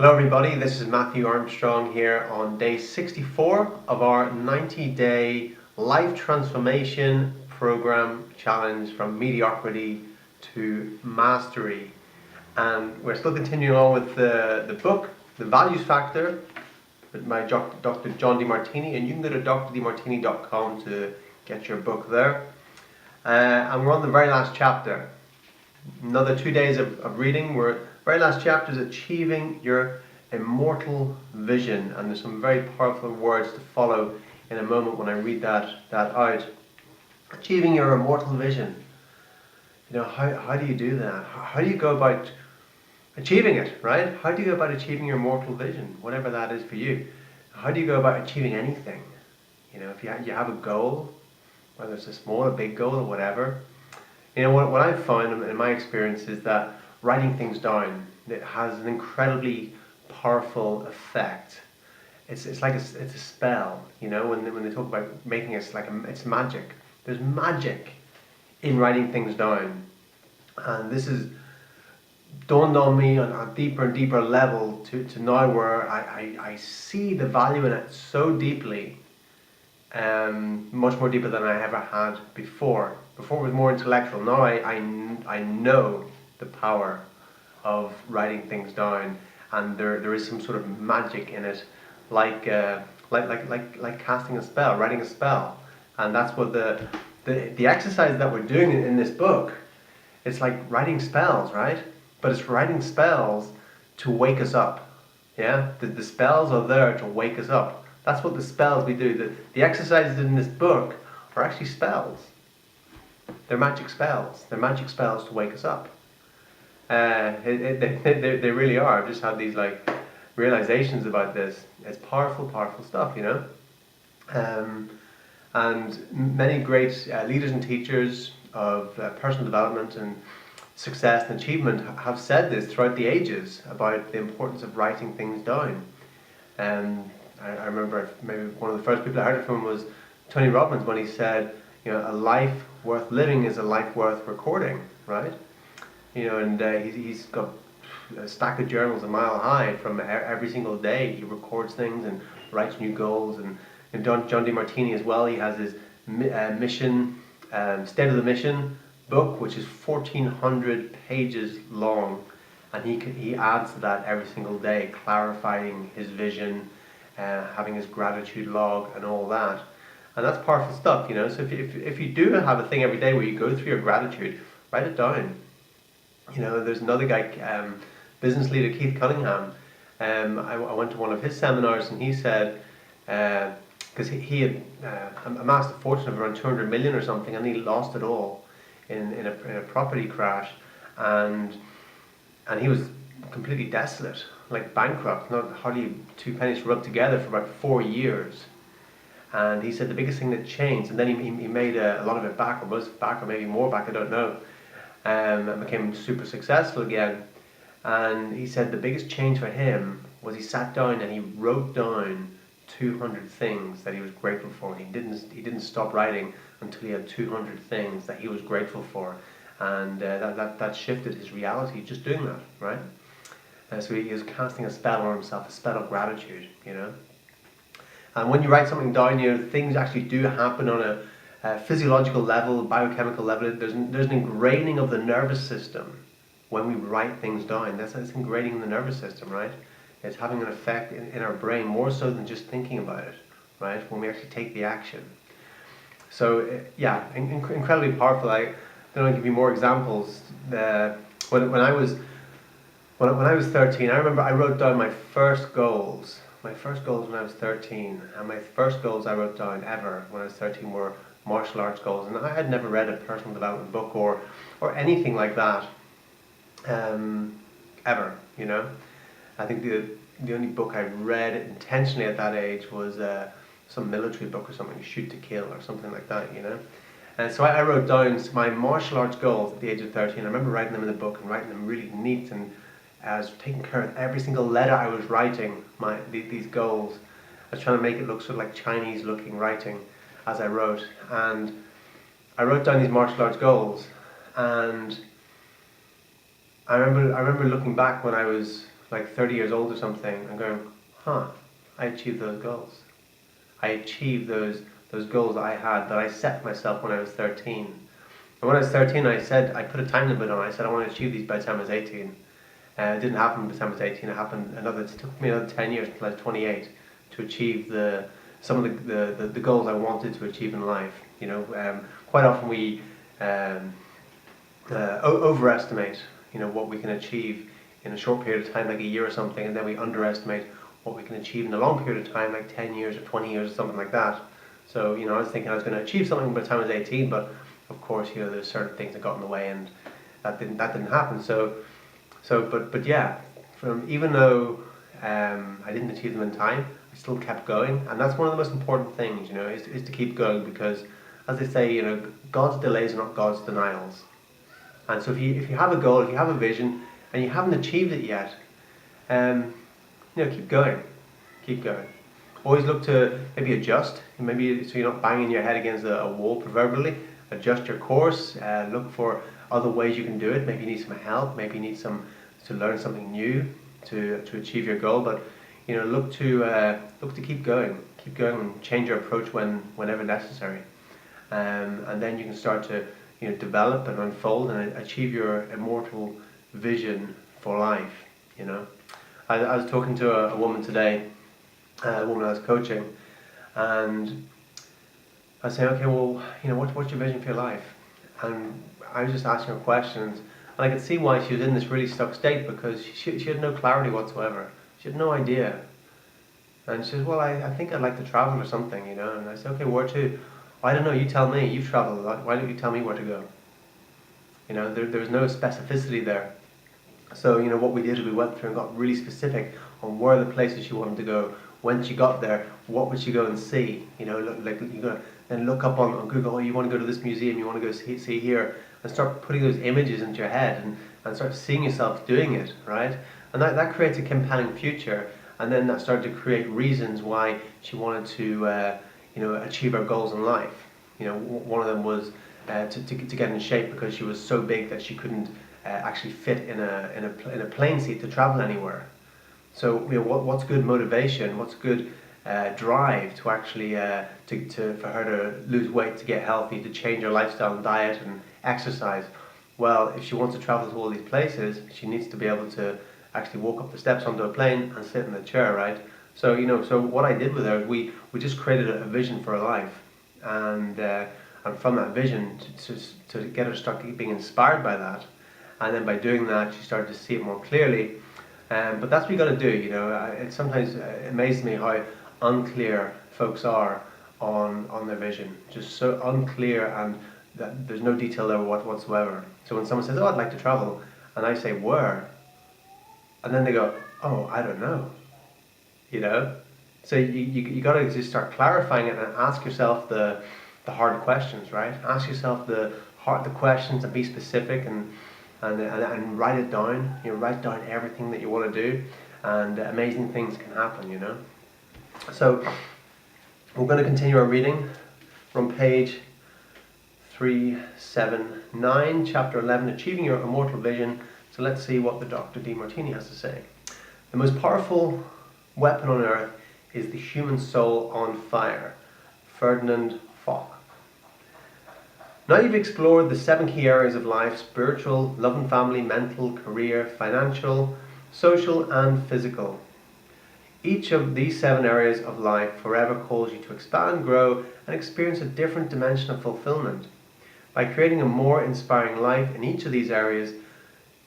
Hello everybody, this is Matthew Armstrong here on day 64 of our 90-day life transformation program challenge from mediocrity to mastery. And we're still continuing on with the book, The Values Factor, with my Dr. John DeMartini, and you can go to drdemartini.com to get your book there. And we're on the very last chapter. Another 2 days of reading. We're very last chapter is achieving your immortal vision, and there's some very powerful words to follow in a moment when I read that out. Achieving your immortal vision. You know, how do you do that? How do you go about achieving it, right? How do you go about achieving your immortal vision, whatever that is for you? How do you go about achieving anything? You know, if you have a goal, whether it's a small or big goal or whatever. You know, what I've found in my experience is that writing things down, it has an incredibly powerful effect. It's like it's a spell, you know, when they talk about making it, it's magic. There's magic in writing things down. And this has dawned on me on a deeper and deeper level to now where I see the value in it so deeply, much more deeper than I ever had before. Before it was more intellectual. Now I know the power of writing things down, and there is some sort of magic in it, like casting a spell, writing a spell, and that's what the exercise that we're doing in this book. It's like writing spells, right? But it's writing spells to wake us up. Yeah, the spells are there to wake us up. That's what the spells we do. The exercises in this book are actually spells. They're magic spells. They're magic spells to wake us up. They really are. I've just had these realizations about this. It's powerful, powerful stuff, you know. And many great leaders and teachers of personal development and success and achievement have said this throughout the ages about the importance of writing things down. I remember maybe one of the first people I heard it from was Tony Robbins, when he said, you know, a life worth living is a life worth recording, right? You know, and he's got a stack of journals a mile high. From every single day he records things and writes new goals. And John DeMartini as well, he has his mission, State of the Mission book, which is 1,400 pages long, and he adds to that every single day, clarifying his vision, having his gratitude log and all that. And that's powerful stuff, you know. So if you do have a thing every day where you go through your gratitude, write it down. You know, there's another guy, business leader Keith Cunningham. I went to one of his seminars, and he said, because he had amassed a fortune of around 200 million or something, and he lost it all in a property crash, and he was completely desolate, like bankrupt, not hardly two pennies rubbed together for about 4 years. And he said the biggest thing that changed, and then he made a lot of it back, or most back, or maybe more back, I don't know, and became super successful again. And he said the biggest change for him was he sat down and he wrote down 200 things that he was grateful for. He didn't stop writing until he had 200 things that he was grateful for, and that shifted his reality just doing that, right? So he was casting a spell on himself, a spell of gratitude, you know. And when you write something down, you know, things actually do happen on a physiological level, biochemical level. There's an ingraining of the nervous system when we write things down. It's ingraining in the nervous system, right? It's having an effect in our brain more so than just thinking about it, right? When we actually take the action. So yeah, incredibly powerful. I don't want to give you more examples. When I was 13, I remember I wrote down my first goals. My first goals when I was 13, and my first goals I wrote down ever when I was 13 were martial arts goals, and I had never read a personal development book or anything like that, ever. You know, I think the only book I read intentionally at that age was some military book or something, Shoot to Kill or something like that. You know, and so I wrote down my martial arts goals at the age of 13. I remember writing them in the book and writing them really neat, and I was taking care of every single letter I was writing these goals. I was trying to make it look sort of like Chinese looking writing as I wrote, and I wrote down these martial arts goals. And I remember looking back when I was like 30 years old or something, and going, I achieved those goals. I achieved those goals I had that I set myself when I was 13. And when I was 13, I put a time limit on it. I said I want to achieve these by the time I was 18. It didn't happen by the time I was 18. It took me another 10 years until I was 28 to achieve some of the goals I wanted to achieve in life. Quite often we overestimate, what we can achieve in a short period of time, like a year or something, and then we underestimate what we can achieve in a long period of time, like 10 years or 20 years or something like that. So, I was thinking I was going to achieve something by the time I was 18, but of course, there's certain things that got in the way, and that didn't happen. But yeah, even though I didn't achieve them in time, I still kept going, and that's one of the most important things, is to keep going, because, as they say, God's delays are not God's denials. And so if you have a goal, if you have a vision, and you haven't achieved it yet, keep going. Always look to maybe adjust, maybe so you're not banging your head against a wall, proverbially. Adjust your course. Look for other ways you can do it. Maybe you need some help. Maybe you need to learn something new to achieve your goal. But look to keep going, and change your approach whenever necessary. And then you can start to develop and unfold and achieve your immortal vision for life. I was talking to a woman today, a woman I was coaching, and I was saying, okay, well, what's your vision for your life? And I was just asking her questions, and I could see why she was in this really stuck state, because she had no clarity whatsoever. She had no idea. And she says, well, I think I'd like to travel or something, And I said, okay, where to? I don't know, you tell me. You've traveled a lot. Why don't you tell me where to go? There was no specificity there. So, what we did is we went through and got really specific on where the places she wanted to go. When she got there, what would she go and see? Then look up on Google, you want to go to this museum, you want to go see here, and start putting those images into your head and start seeing yourself doing it, right? And that creates a compelling future, and then that started to create reasons why she wanted to achieve her goals in life. One of them was to get in shape, because she was so big that she couldn't actually fit in a plane seat to travel anywhere. So what's good motivation? What's good drive to actually for her to lose weight, to get healthy, to change her lifestyle and diet and exercise? Well, if she wants to travel to all these places, she needs to be able to actually walk up the steps onto a plane and sit in the chair, right? So so what I did with her is we just created a vision for her life, and from that vision to get her to start being inspired by that, and then by doing that she started to see it more clearly. But that's what you got to do. It sometimes amazes me how unclear folks are on their vision, just so unclear, and that there's no detail there whatsoever. So when someone says, "Oh, I'd like to travel," and I say, "Where?" and then they go, "Oh, I don't know." So you got to just start clarifying it and ask yourself the hard questions, right? Ask yourself the questions, and be specific, and write it down. Write down everything that you want to do, and amazing things can happen. So we're going to continue our reading from page 379, chapter 11, Achieving Your Immortal Vision. So let's see what the Dr. Demartini has to say. The most powerful weapon on earth is the human soul on fire. Ferdinand Foch. Now you've explored the 7 key areas of life: spiritual, love and family, mental, career, financial, social and physical. Each of these 7 areas of life forever calls you to expand, grow and experience a different dimension of fulfillment. By creating a more inspiring life in each of these areas,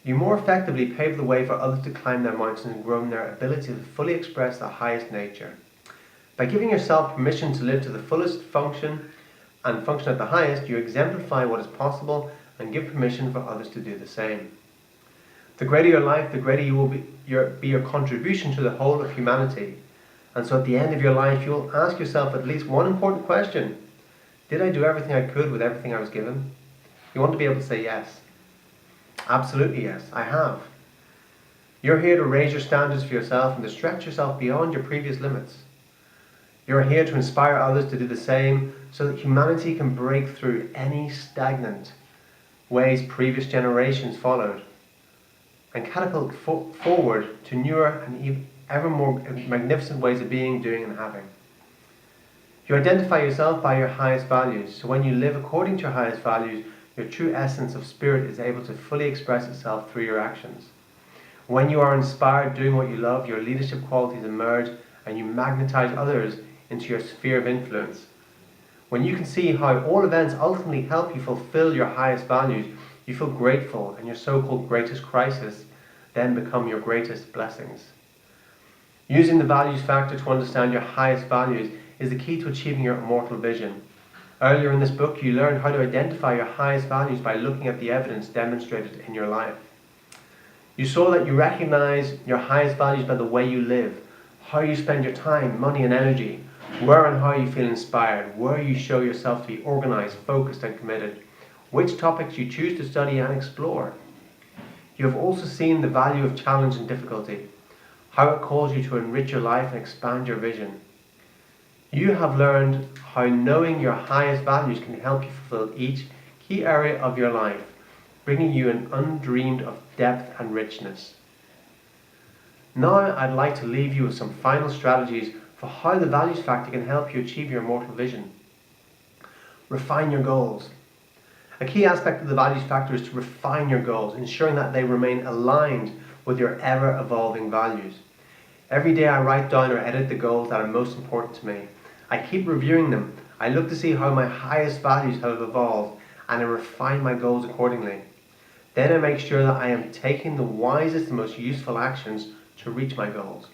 you more effectively pave the way for others to climb their mountains and grow in their ability to fully express the highest nature. By giving yourself permission to live to the fullest function at the highest, you exemplify what is possible and give permission for others to do the same. The greater your life, the greater you will be your contribution to the whole of humanity. And so at the end of your life, you will ask yourself at least one important question. Did I do everything I could with everything I was given? You want to be able to say yes. Absolutely yes, I have. You're here to raise your standards for yourself and to stretch yourself beyond your previous limits. You're here to inspire others to do the same, so that humanity can break through any stagnant ways previous generations followed. and catapult forward to newer and ever more magnificent ways of being, doing, and having. You identify yourself by your highest values, so when you live according to your highest values, your true essence of spirit is able to fully express itself through your actions. When you are inspired doing what you love, your leadership qualities emerge and you magnetize others into your sphere of influence. When you can see how all events ultimately help you fulfill your highest values, you feel grateful, and your so-called greatest crisis then become your greatest blessings. Using the values factor to understand your highest values is the key to achieving your immortal vision. Earlier in this book, you learned how to identify your highest values by looking at the evidence demonstrated in your life. You saw that you recognize your highest values by the way you live, how you spend your time, money, and energy, where and how you feel inspired, where you show yourself to be organized, focused, and committed, which topics you choose to study and explore. You have also seen the value of challenge and difficulty, how it calls you to enrich your life and expand your vision. You have learned how knowing your highest values can help you fulfill each key area of your life, bringing you an undreamed of depth and richness. Now I'd like to leave you with some final strategies for how the values factor can help you achieve your immortal vision. Refine your goals. A key aspect of the values factor is to refine your goals, ensuring that they remain aligned with your ever-evolving values. Every day I write down or edit the goals that are most important to me. I keep reviewing them. I look to see how my highest values have evolved, and I refine my goals accordingly. Then I make sure that I am taking the wisest and most useful actions to reach my goals.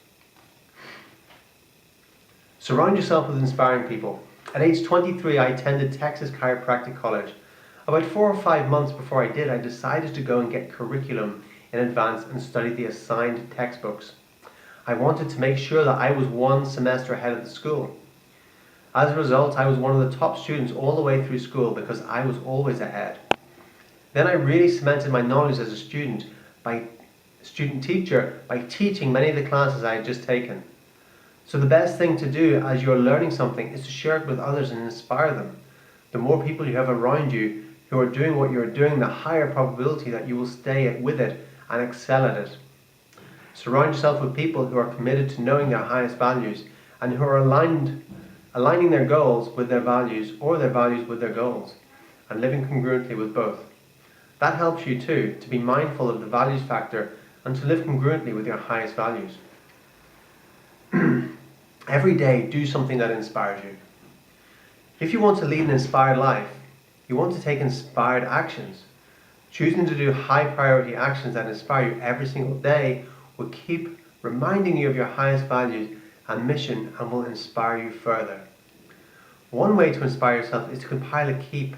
Surround yourself with inspiring people. At age 23, I attended Texas Chiropractic College. About 4 or 5 months before I did, I decided to go and get curriculum in advance and study the assigned textbooks. I wanted to make sure that I was one semester ahead of the school. As a result, I was one of the top students all the way through school because I was always ahead. Then I really cemented my knowledge as a student teacher by teaching many of the classes I had just taken. So the best thing to do as you're learning something is to share it with others and inspire them. The more people you have around you who are doing what you're doing, the higher probability that you will stay with it and excel at it. Surround yourself with people who are committed to knowing their highest values and who are aligning their goals with their values or their values with their goals and living congruently with both. That helps you too to be mindful of the values factor and to live congruently with your highest values. Every day, do something that inspires you. If you want to lead an inspired life, you want to take inspired actions. Choosing to do high priority actions that inspire you every single day will keep reminding you of your highest values and mission and will inspire you further. One way to inspire yourself is to compile keep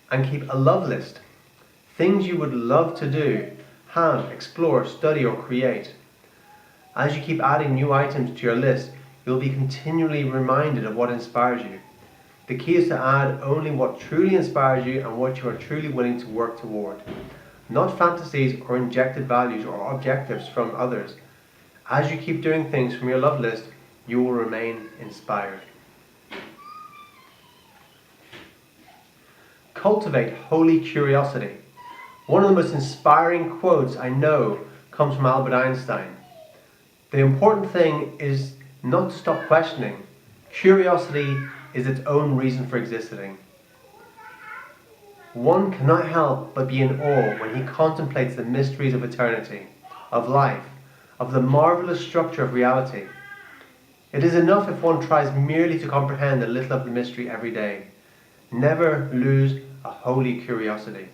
a love list. Things you would love to do, have, explore, study, or create. As you keep adding new items to your list, you'll be continually reminded of what inspires you. The key is to add only what truly inspires you and what you are truly willing to work toward. Not fantasies or injected values or objectives from others. As you keep doing things from your love list, you will remain inspired. Cultivate holy curiosity. One of the most inspiring quotes I know comes from Albert Einstein. The important thing is not to stop questioning. Curiosity is its own reason for existing. One cannot help but be in awe when he contemplates the mysteries of eternity, of life, of the marvelous structure of reality. It is enough if one tries merely to comprehend a little of the mystery every day. Never lose a holy curiosity.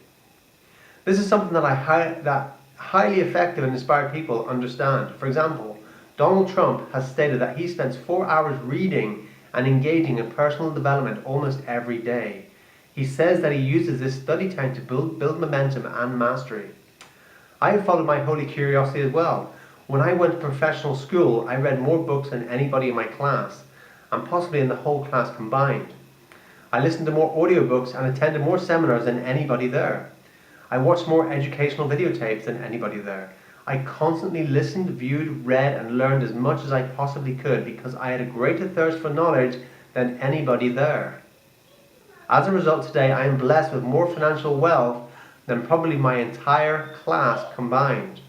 This is something that highly effective and inspired people understand. For example, Donald Trump has stated that he spends 4 hours reading and engaging in personal development almost every day. He says that he uses this study time to build momentum and mastery. I have followed my holy curiosity as well. When I went to professional school, I read more books than anybody in my class, and possibly in the whole class combined. I listened to more audiobooks and attended more seminars than anybody there. I watched more educational videotapes than anybody there. I constantly listened, viewed, read, and learned as much as I possibly could because I had a greater thirst for knowledge than anybody there. As a result, today I am blessed with more financial wealth than probably my entire class combined.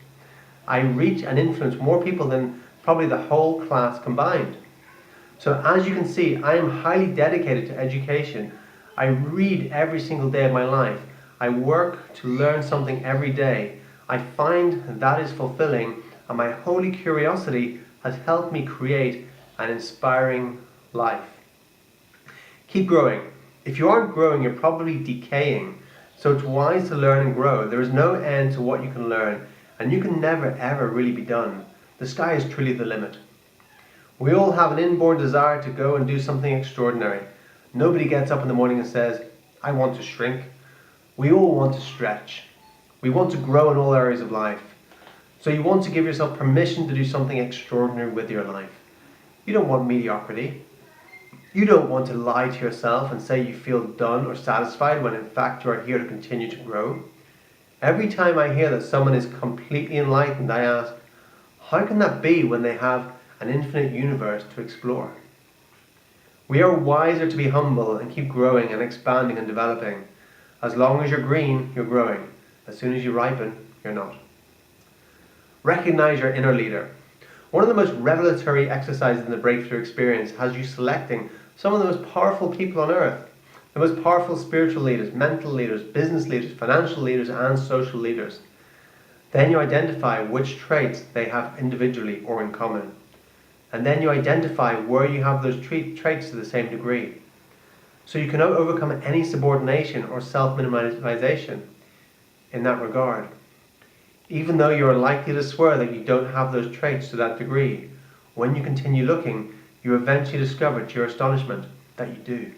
I reach and influence more people than probably the whole class combined. So as you can see, I am highly dedicated to education. I read every single day of my life. I work to learn something every day. I find that is fulfilling, and my holy curiosity has helped me create an inspiring life. Keep growing. If you aren't growing, you're probably decaying. So it's wise to learn and grow. There is no end to what you can learn, and you can never ever really be done. The sky is truly the limit. We all have an inborn desire to go and do something extraordinary. Nobody gets up in the morning and says, I want to shrink. We all want to stretch. We want to grow in all areas of life. So you want to give yourself permission to do something extraordinary with your life. You don't want mediocrity. You don't want to lie to yourself and say you feel done or satisfied when in fact you are here to continue to grow. Every time I hear that someone is completely enlightened, I ask, how can that be when they have an infinite universe to explore? We are wiser to be humble and keep growing and expanding and developing. As long as you're green, you're growing. As soon as you ripen, you're not. Recognize your inner leader. One of the most revelatory exercises in the breakthrough experience has you selecting some of the most powerful people on earth, the most powerful spiritual leaders, mental leaders, business leaders, financial leaders, and social leaders. Then you identify which traits they have individually or in common. And then you identify where you have those traits to the same degree. So you can overcome any subordination or self-minimization in that regard. Even though you are likely to swear that you don't have those traits to that degree, when you continue looking, you eventually discover to your astonishment that you do.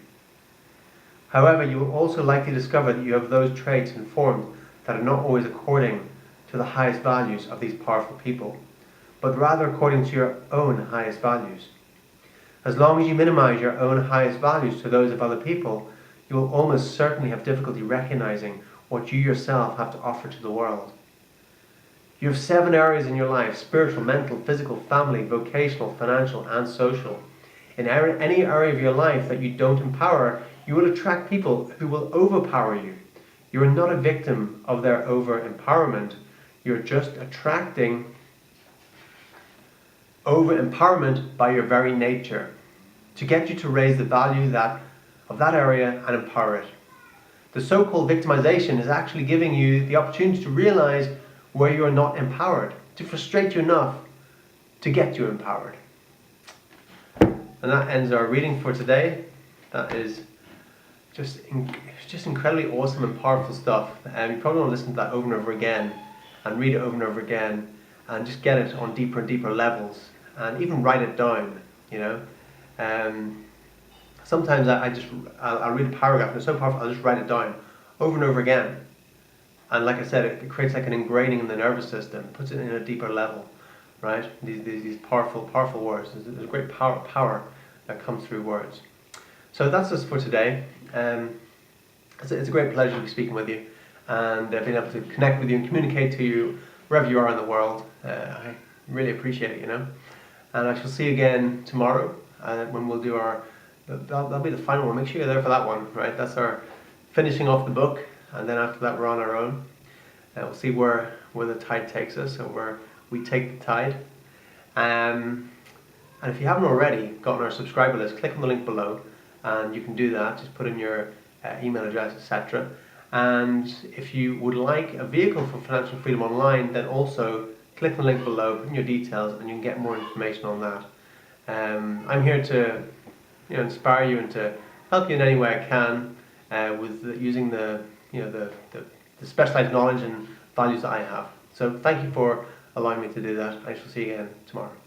However, you will also likely discover that you have those traits and forms that are not always according to the highest values of these powerful people, but rather according to your own highest values. As long as you minimize your own highest values to those of other people, you will almost certainly have difficulty recognizing what you yourself have to offer to the world. You have 7 areas in your life: spiritual, mental, physical, family, vocational, financial, and social. In any area of your life that you don't empower, you will attract people who will overpower you. You are not a victim of their over-empowerment. You're just attracting over-empowerment by your very nature to get you to raise the value of that area and empower it. The so-called victimization is actually giving you the opportunity to realize where you are not empowered, to frustrate you enough to get you empowered. And that ends our reading for today. That is just incredibly awesome and powerful stuff. You probably want to listen to that over and over again and read it over and over again and just get it on deeper and deeper levels and even write it down, you know. Sometimes I'll read a paragraph and it's so powerful I'll just write it down over and over again. And like I said, it creates like an ingraining in the nervous system, puts it in a deeper level, right? These powerful words. There's a great power that comes through words. So that's us for today. It's a great pleasure to be speaking with you and being able to connect with you and communicate to you wherever you are in the world. I really appreciate it, you know. And I shall see you again tomorrow when we'll do that'll be the final one. Make sure you're there for that one, right? That's our finishing off the book. And then after that we're on our own. We'll see where the tide takes us, or where we take the tide. And if you haven't already gotten our subscriber list, click on the link below and you can do that. Just put in your email address, etc. And if you would like a vehicle for financial freedom online, then also click on the link below, put in your details, and you can get more information on that. I'm here to inspire you and to help you in any way I can with using the specialized knowledge and values that I have. So thank you for allowing me to do that. I shall see you again tomorrow.